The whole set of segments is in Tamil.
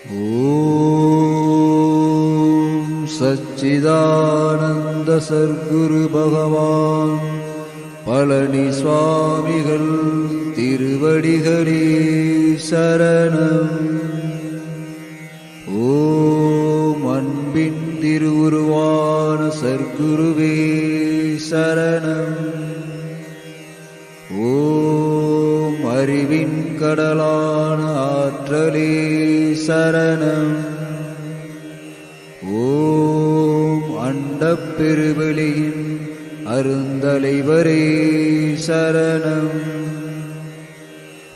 ஓம் சச்சிதானந்த சர்க்குரு பகவான் பழனி சுவாமிகள் திருவடிகளே சரணம். ஓம் அன்பின் திருவுருவான சர்க்குருவே சரணம். ஓம் அறிவின் கடலான ஆற்றலே சரணம். ஓம் அண்டப் பெருவெளியின் அருந்தலைவரே சரணம்.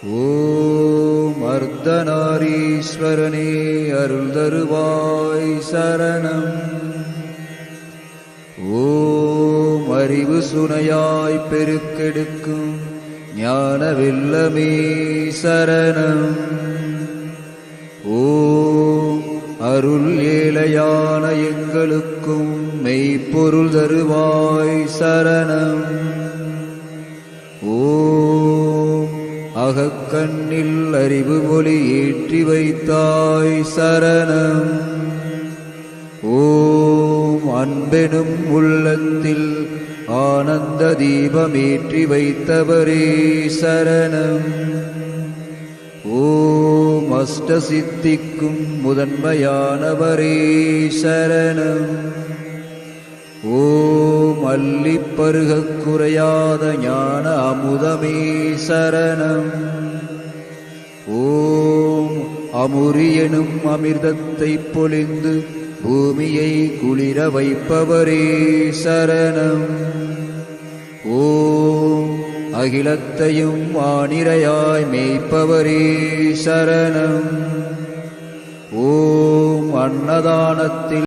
ஓம் அர்த்தநாரீஸ்வரனே அருள் தருவாய் சரணம். ஓம் அறிவு சுனையாய் பெருக்கெடுக்கும் ஞான வெல்லமே சரணம். ஓம் அருள் ஏழையான எங்களுக்கும் மெய்ப்பொருள் தருவாய் சரணம். ஓம் அகக்கண்ணில் அறிவு ஒளி ஏற்றி வைத்தாய் சரணம். ஓம் அன்பெனும் உள்ளத்தில் ஆனந்த தீபமேற்றி வைத்தவரே சரணம். ஓம் அஷ்டசித்திக்கும் முதன்மையானவரே சரணம். ஓம் அள்ளிப்பருகக் குறையாத ஞான அமுதமே சரணம். ஓம் அமுரியனும் அமிர்தத்தை பொழிந்து பூமியை குளிர வைப்பவரே சரணம். ஓம் அகிலத்தையும் ஆனிரையாய் மேய்ப்பவரே சரணம். ஓம் அன்னதானத்தில்